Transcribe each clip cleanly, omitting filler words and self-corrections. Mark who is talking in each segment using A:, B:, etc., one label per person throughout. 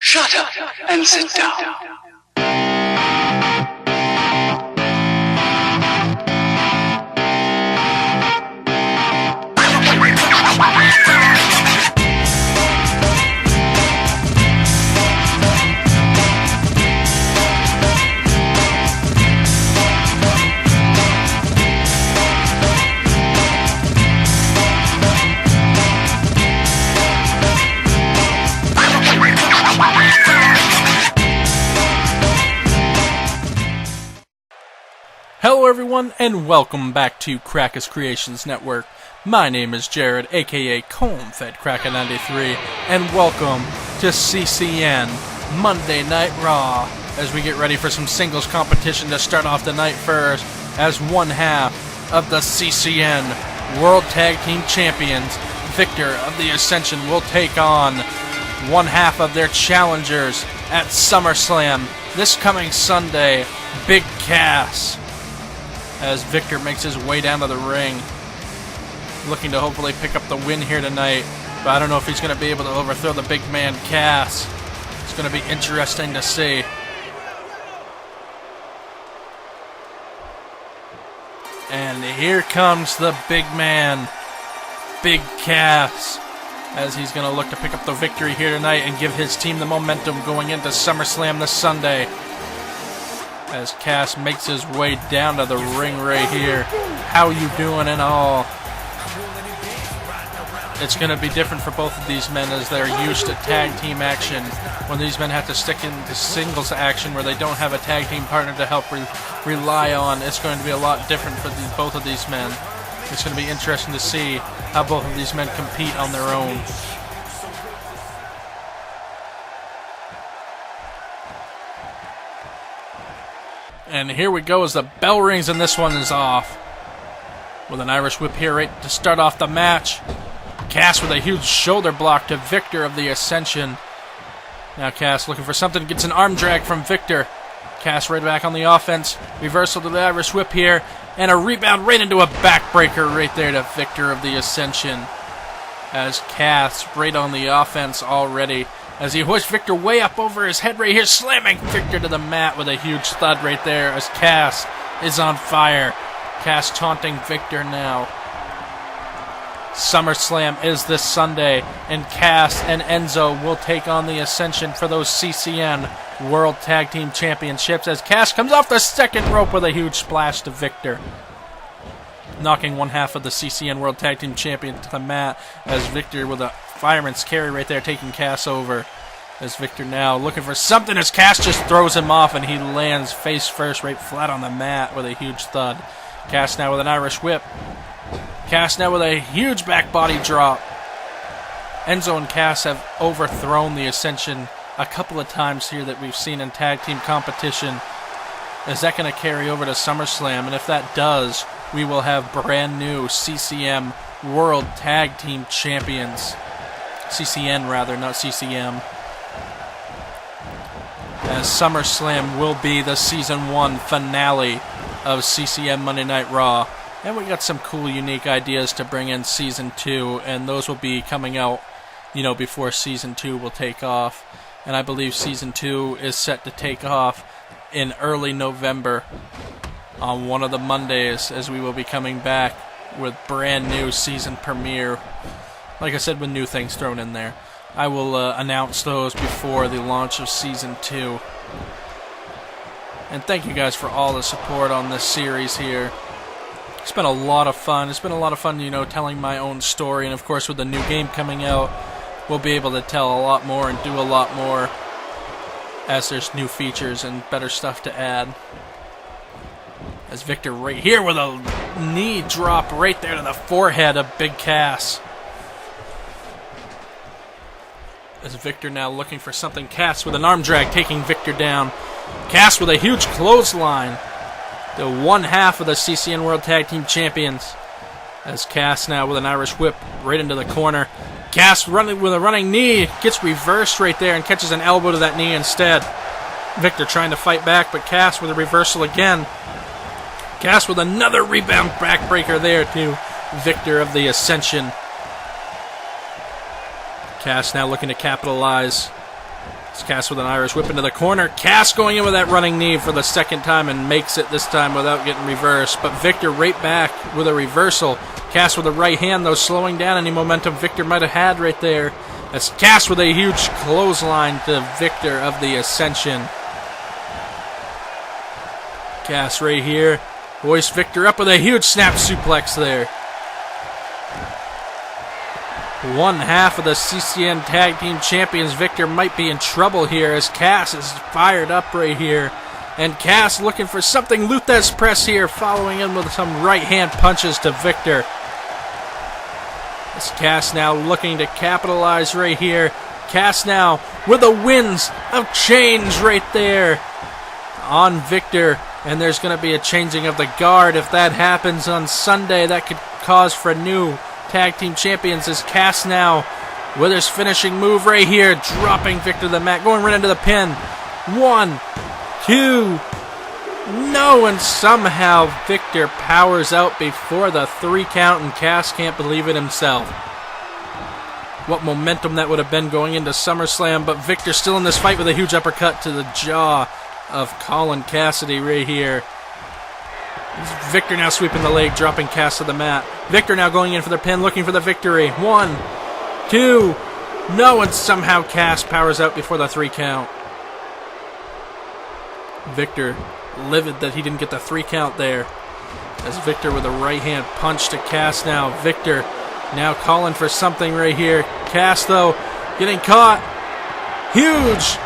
A: Shut up and sit down.
B: Hello everyone, and welcome back to Cracka's Creations Network. My name is Jared, aka Comb-Fed Cracka 93, and welcome to CCN Monday Night Raw, as we get ready for some singles competition to start off the night first, as one half of the CCN World Tag Team Champions, Victor of the Ascension, will take on one half of their challengers at SummerSlam this coming Sunday, Big Cass, as Victor makes his way down to the ring, looking to hopefully pick up the win here tonight. But I don't know if he's going to be able to overthrow the big man Cass. It's going to be interesting to see. And here comes the big man, Big Cass, as he's going to look to pick up the victory here tonight and give his team the momentum going into SummerSlam this Sunday. As Cass makes his way down to the ring right here. How you doing and all? It's going to be different for both of these men, as they're used to tag team action. When these men have to stick into singles action where they don't have a tag team partner to help rely on, it's going to be a lot different for both of these men. It's going to be interesting to see how both of these men compete on their own. And here we go as the bell rings and this one is off. With an Irish whip here right to start off the match. Cass with a huge shoulder block to Victor of the Ascension. Now Cass looking for something, gets an arm drag from Victor. Cass right back on the offense. Reversal to the Irish whip here. And a rebound right into a backbreaker right there to Victor of the Ascension. As Cass right on the offense already, as he hoists Victor way up over his head right here, slamming Victor to the mat with a huge thud right there as Cass is on fire. Cass taunting Victor now. SummerSlam is this Sunday, and Cass and Enzo will take on the Ascension for those CCN World Tag Team Championships, as Cass comes off the second rope with a huge splash to Victor, knocking one half of the CCN World Tag Team Champion to the mat, as Victor with a fireman's carry right there taking Cass over. As Victor now looking for something, as Cass just throws him off and he lands face first right flat on the mat with a huge thud. Cass now with an Irish whip. Cass now with a huge back body drop. Enzo and Cass have overthrown the Ascension a couple of times here that we've seen in tag team competition. Is that going to carry over to SummerSlam? And if that does, we will have brand new CCM World Tag Team Champions. CCN rather, not CCM. As SummerSlam will be the Season 1 finale of CCM Monday Night Raw. And we got some cool, unique ideas to bring in Season 2, and those will be coming out, before Season 2 will take off. And I believe Season 2 is set to take off in early November on one of the Mondays, as we will be coming back with brand new season premiere. Like I said, with new things thrown in there. I will announce those before the launch of Season 2. And thank you guys for all the support on this series here. It's been a lot of fun. It's been a lot of fun, telling my own story. And of course, with the new game coming out, we'll be able to tell a lot more and do a lot more as there's new features and better stuff to add. As Victor right here with a knee drop right there to the forehead of Big Cass. As Victor now looking for something. Cass with an arm drag taking Victor down. Cass with a huge clothesline. The one half of the CCN World Tag Team Champions. As Cass now with an Irish whip right into the corner. Cass running with a running knee. Gets reversed right there and catches an elbow to that knee instead. Victor trying to fight back, but Cass with a reversal again. Cass with another rebound backbreaker there to Victor of the Ascension. Cass now looking to capitalize. It's Cass with an Irish whip into the corner. Cass going in with that running knee for the second time and makes it this time without getting reversed. But Victor right back with a reversal. Cass with a right hand, though, slowing down any momentum Victor might have had right there. That's Cass with a huge clothesline to Victor of the Ascension. Cass right here. Hoist Victor up with a huge snap suplex there. One half of the CCN Tag Team Champions, Victor, might be in trouble here as Cass is fired up right here. And Cass looking for something. Luthez press here, following in with some right hand punches to Victor. As Cass now looking to capitalize right here. Cass now with the winds of change right there on Victor. And there's going to be a changing of the guard. If that happens on Sunday, that could cause for new Tag Team Champions. As Cass now with his finishing move right here, dropping Victor to the mat, going right into the pin. 1, 2, no, and somehow Victor powers out before the 3 count, and Cass can't believe it himself. What momentum that would have been going into SummerSlam, but Victor still in this fight with a huge uppercut to the jaw of Colin Cassidy right here. Victor now sweeping the leg, dropping Cass to the mat. Victor now going in for the pin, looking for the victory. 1, 2, no, and somehow Cass powers out before the 3 count. Victor livid that he didn't get the 3 count there. As Victor with a right hand punch to Cass now. Victor now calling for something right here. Cass, though, getting caught. Huge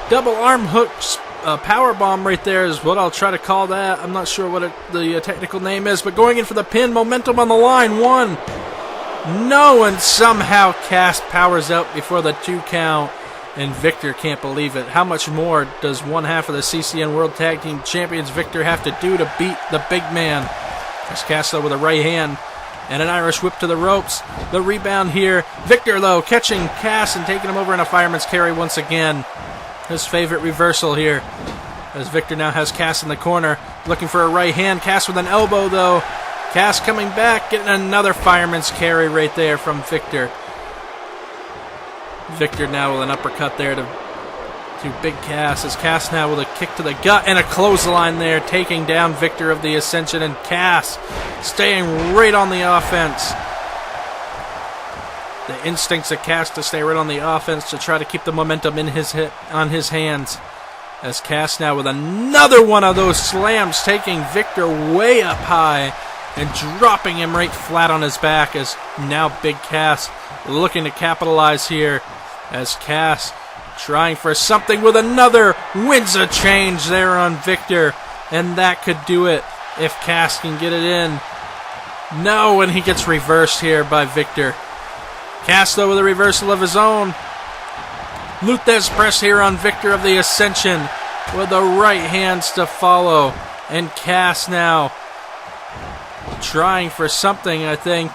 B: double arm hooks. Power bomb right there is what I'll try to call that. I'm not sure what the technical name is, but going in for the pin, momentum on the line. 1, no, and somehow Cass powers out before the 2 count, and Victor can't believe it. How much more does one half of the CCN World Tag Team Champions Victor have to do to beat the big man? There's Cass, though, with a right hand and an Irish whip to the ropes. The rebound here. Victor, though, catching Cass and taking him over in a fireman's carry once again. His favorite reversal here, as Victor now has Cass in the corner, looking for a right hand. Cass with an elbow, though. Cass coming back, getting another fireman's carry right there from Victor. Victor now with an uppercut there to Big Cass, as Cass now with a kick to the gut and a clothesline there, taking down Victor of the Ascension, and Cass staying right on the offense. The instincts of Cass to stay right on the offense to try to keep the momentum in on his hands. As Cass now with another one of those slams, taking Victor way up high and dropping him right flat on his back. As now Big Cass looking to capitalize here. As Cass trying for something with another winds of change there on Victor. And that could do it if Cass can get it in. No, and he gets reversed here by Victor. Cass, though, with a reversal of his own. Luthez press here on Victor of the Ascension with the right hands to follow. And Cass now trying for something, I think.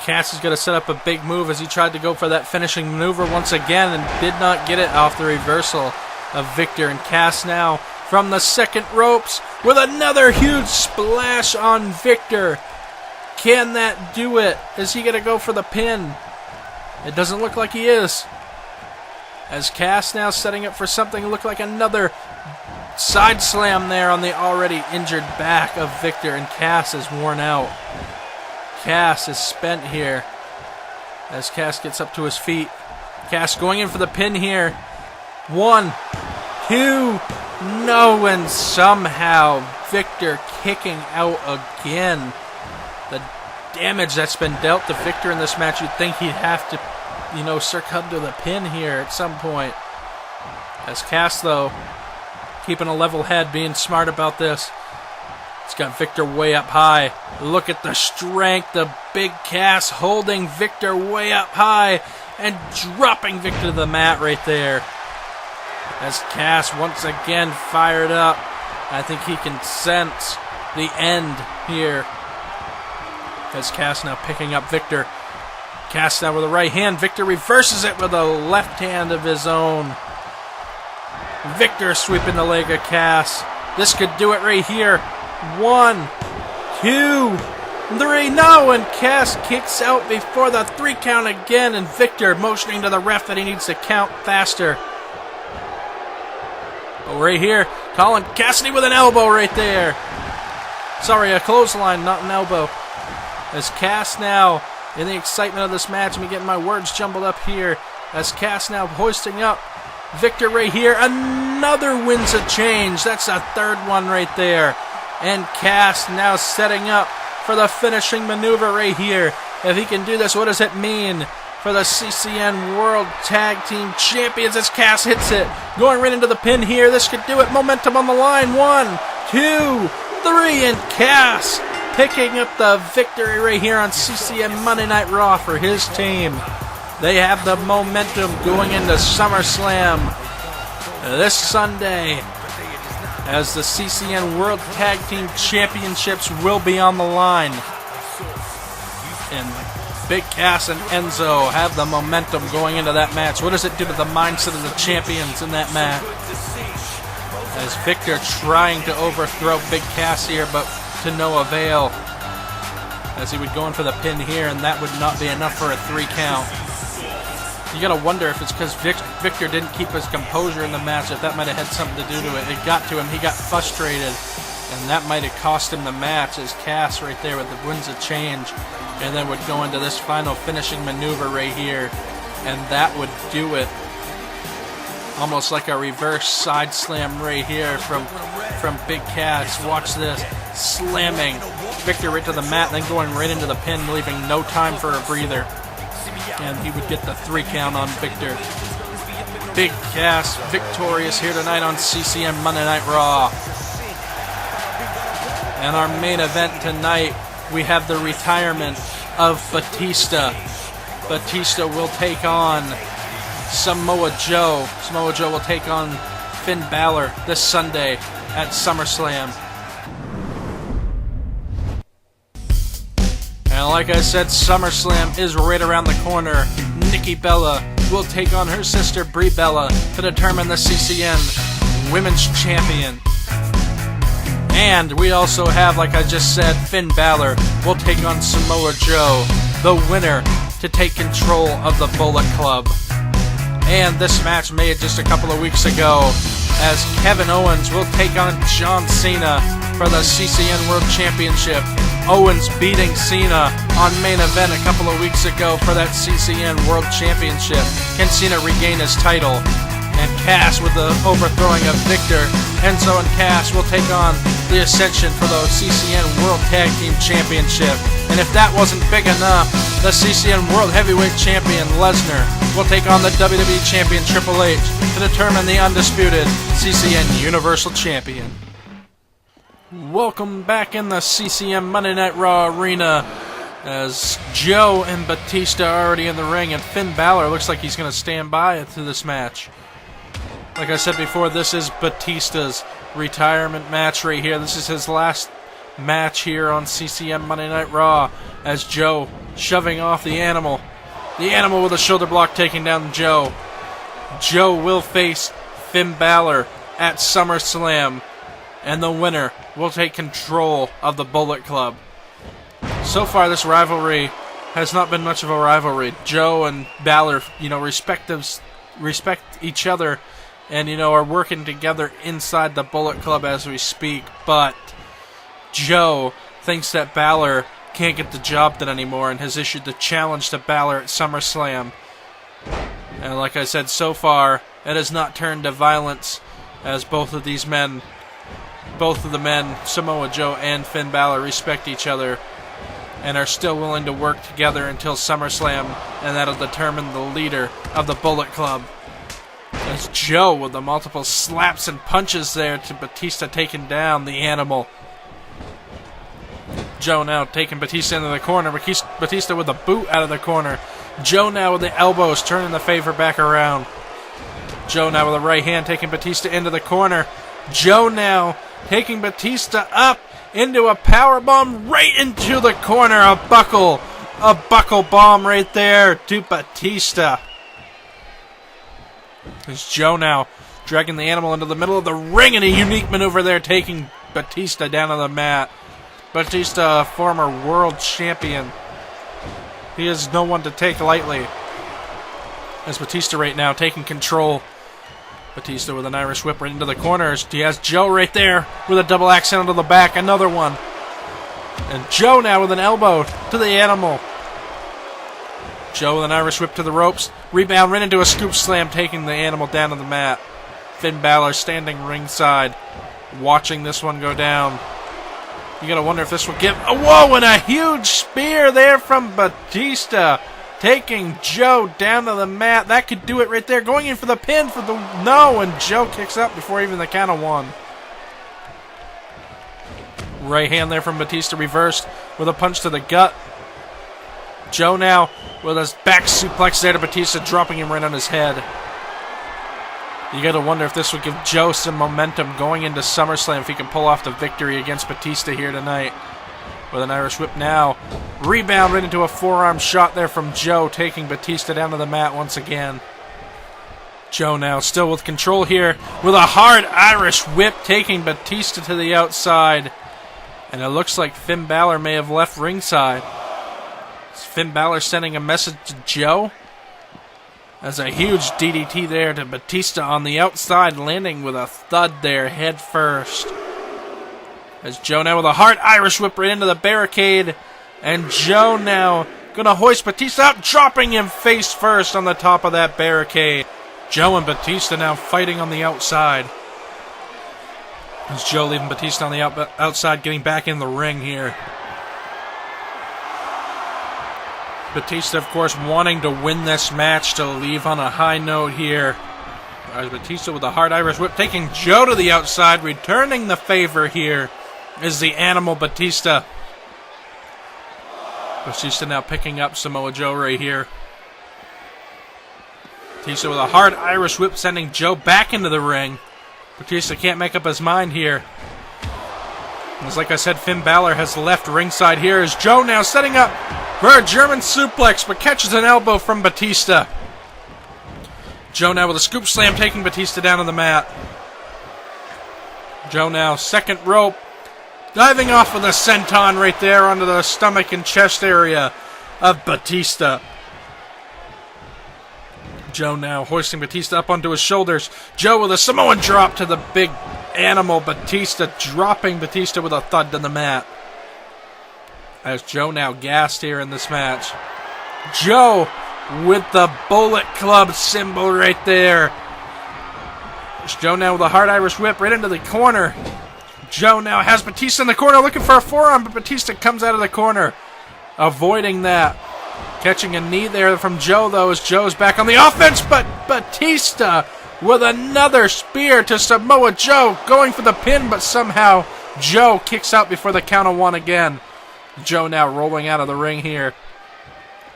B: Cass is going to set up a big move as he tried to go for that finishing maneuver once again and did not get it off the reversal of Victor. And Cass now from the second ropes with another huge splash on Victor. Can that do it? Is he going to go for the pin? It doesn't look like he is. As Cass now setting up for something, look like another side slam there on the already injured back of Victor, and Cass is worn out. Cass is spent here as Cass gets up to his feet. Cass going in for the pin here. 1, 2, no, and somehow Victor kicking out again. The damage that's been dealt to Victor in this match, you'd think he'd have to, succumb to the pin here at some point. As Cass, though, keeping a level head, being smart about this. It's got Victor way up high. Look at the strength of Big Cass holding Victor way up high and dropping Victor to the mat right there. As Cass once again fired up. I think he can sense the end here. As Cass now picking up Victor. Cass now with a right hand. Victor reverses it with a left hand of his own. Victor sweeping the leg of Cass. This could do it right here. 1, 2, 3, no, and Cass kicks out before the 3 count again, and Victor motioning to the ref that he needs to count faster. But right here, Colin Cassidy with an elbow right there. Sorry, a clothesline, not an elbow. As Cass now, in the excitement of this match, I'm getting my words jumbled up here, as Cass now hoisting up Victor right here. Another wins a change. That's a 3rd one right there. And Cass now setting up for the finishing maneuver right here. If he can do this, what does it mean for the CCN World Tag Team Champions as Cass hits it? Going right into the pin here. This could do it. Momentum on the line. 1, 2, 3, and Cass picking up the victory right here on CCN Monday Night Raw for his team. They have the momentum going into SummerSlam this Sunday, as the CCN World Tag Team Championships will be on the line. And Big Cass and Enzo have the momentum going into that match. What does it do to the mindset of the champions in that match? As Victor trying to overthrow Big Cass here, but to no avail, as he would go in for the pin here, and that would not be enough for a 3 count. You gotta wonder if it's because Victor didn't keep his composure in the match, if that might have had something to do to it. It got to him, he got frustrated, and that might have cost him the match, as Cass right there with the wins a change, and then would go into this final finishing maneuver right here, and that would do it. Almost like a reverse side slam right here from Big Cass. Watch this, slamming Victor right to the mat, then going right into the pin, leaving no time for a breather. And he would get the 3 count on Victor. Big Cass victorious here tonight on CCM Monday Night Raw. And our main event tonight, we have the retirement of Batista. Batista will take on Samoa Joe. Samoa Joe will take on Finn Balor this Sunday at SummerSlam. And like I said, SummerSlam is right around the corner. Nikki Bella will take on her sister Brie Bella to determine the CCN Women's Champion. And we also have, like I just said, Finn Balor will take on Samoa Joe, the winner, to take control of the Bullet Club. And this match made just a couple of weeks ago, as Kevin Owens will take on John Cena for the CCN World Championship. Owens beating Cena on main event a couple of weeks ago for that CCN World Championship. Can Cena regain his title? And Cass with the overthrowing of Victor. Enzo and Cass will take on the Ascension for the CCN World Tag Team Championship. And if that wasn't big enough, the CCN World Heavyweight Champion Lesnar will take on the WWE Champion Triple H to determine the undisputed CCN Universal Champion. Welcome back in the CCM Monday Night Raw arena, as Joe and Batista are already in the ring, and Finn Balor looks like he's going to stand by through this match. Like I said before, this is Batista's retirement match right here. This is his last match here on CCM Monday Night Raw, as Joe shoving off the Animal. The Animal with a shoulder block taking down Joe. Joe will face Finn Balor at SummerSlam, and the winner will take control of the Bullet Club. So far, this rivalry has not been much of a rivalry. Joe and Balor, respect each other, and are working together inside the Bullet Club as we speak. But Joe thinks that Balor can't get the job done anymore, and has issued the challenge to Balor at SummerSlam. And like I said, so far it has not turned to violence, as both of the men, Samoa Joe and Finn Balor, respect each other and are still willing to work together until SummerSlam, and that'll determine the leader of the Bullet Club. As Joe with the multiple slaps and punches there to Batista, taking down the Animal. Joe now taking Batista into the corner. Batista with a boot out of the corner. Joe now with the elbows, turning the favor back around. Joe now with a right hand, taking Batista into the corner. Joe now taking Batista up into a powerbomb right into the corner. A buckle bomb right there to Batista. There's Joe now dragging the Animal into the middle of the ring in a unique maneuver there, taking Batista down on the mat. Batista, former world champion. He is no one to take lightly. As Batista right now taking control. Batista with an Irish whip right into the corners. He has Joe right there with a double axe handle to the back. Another one. And Joe now with an elbow to the animal. Joe with an Irish whip to the ropes. Rebound right into a scoop slam, taking the animal down to the mat. Finn Balor standing ringside, watching this one go down. You gotta wonder if this will give... Oh, whoa, and a huge spear there from Batista. Taking Joe down to the mat. That could do it right there. Going in for the pin for the... No, and Joe kicks up before even the count of one. Right hand there from Batista reversed with a punch to the gut. Joe now with his back suplex there to Batista, dropping him right on his head. You gotta wonder if this would give Joe some momentum going into SummerSlam, if he can pull off the victory against Batista here tonight. With an Irish whip now. Rebound right into a forearm shot there from Joe, taking Batista down to the mat once again. Joe now still with control here, with a hard Irish whip, taking Batista to the outside. And it looks like Finn Balor may have left ringside. Is Finn Balor sending a message to Joe? As a huge DDT there to Batista on the outside, landing with a thud there, head first. As Joe now with a hard Irish whip right into the barricade. And Joe now gonna hoist Batista out, dropping him face first on the top of that barricade. Joe and Batista now fighting on the outside. As Joe leaving Batista on the outside, getting back in the ring here. Batista, of course, wanting to win this match to leave on a high note here. As Batista with a hard Irish whip, taking Joe to the outside, returning the favor here is the animal Batista. Batista now picking up Samoa Joe right here. Batista with a hard Irish whip, sending Joe back into the ring. Batista can't make up his mind here. As like I said, Finn Balor has left ringside here. As Joe now setting up for a German suplex, but catches an elbow from Batista. Joe now with a scoop slam, taking Batista down to the mat. Joe now second rope, diving off with a senton right there onto the stomach and chest area of Batista. Joe now hoisting Batista up onto his shoulders. Joe with a Samoan drop to the big animal Batista, dropping Batista with a thud to the mat. As Joe now gassed here in this match. Joe with the Bullet Club symbol right there. There's Joe now with a hard Irish whip right into the corner. Joe now has Batista in the corner looking for a forearm, but Batista comes out of the corner, avoiding that. Catching a knee there from Joe, though, as Joe's back on the offense, but Batista with another spear to Samoa Joe, going for the pin, but somehow Joe kicks out before the count of one again. Joe now rolling out of the ring here.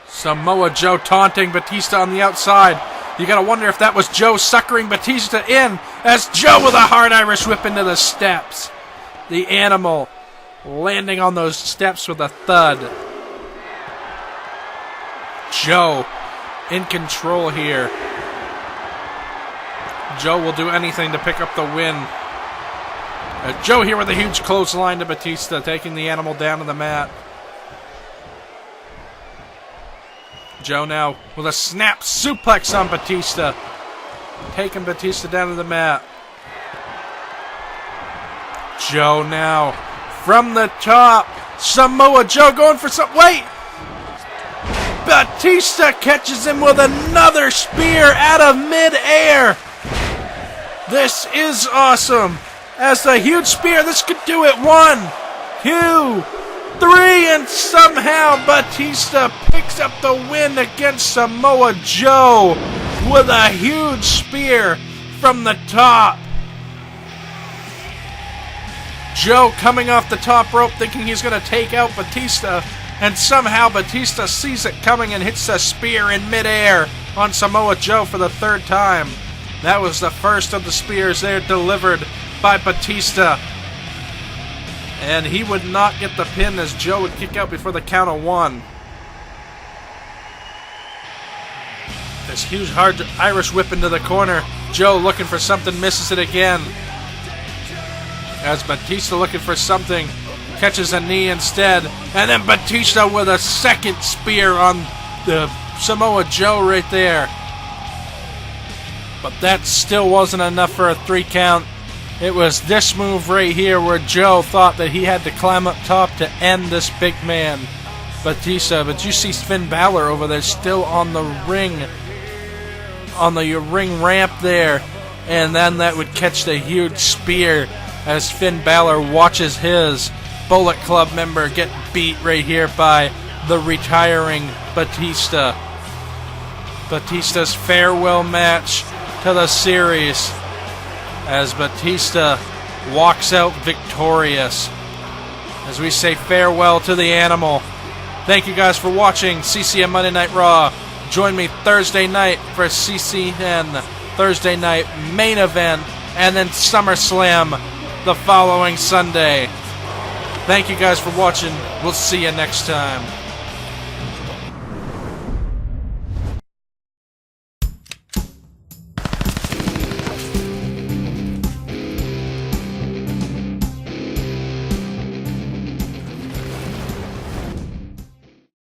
B: Samoa Joe taunting Batista on the outside. You gotta wonder if that was Joe suckering Batista in, as Joe with a hard Irish whip into the steps. The animal landing on those steps with a thud. Joe in control here. Joe will do anything to pick up the win. Joe here with a huge clothesline to Batista, taking the animal down to the mat. Joe now with a snap suplex on Batista, taking Batista down to the mat. Joe now from the top. Samoa Joe going for some... Wait! Batista catches him with another spear out of mid-air. This is awesome. As a huge spear, this could do it. 1, 2, 3, and somehow Batista picks up the win against Samoa Joe with a huge spear from the top. Joe coming off the top rope thinking he's going to take out Batista, and somehow Batista sees it coming and hits a spear in midair on Samoa Joe for the third time. That was the first of the spears there delivered by Batista. And he would not get the pin as Joe would kick out before the count of one. This huge hard Irish whip into the corner. Joe looking for something, misses it again. As Batista looking for something, catches a knee instead. And then Batista with a second spear on the Samoa Joe right there. But that still wasn't enough for a 3 count. It was this move right here where Joe thought that he had to climb up top to end this big man, Batista. But you see Finn Balor over there still on the ring ramp there. And then that would catch the huge spear as Finn Balor watches his Bullet Club member get beat right here by the retiring Batista. Batista's farewell match to the series as Batista walks out victorious. As we say farewell to the animal. Thank you guys for watching CCM Monday Night Raw. Join me Thursday night for CCN Thursday night main event, and then SummerSlam the following Sunday. Thank you guys for watching. We'll see you next time.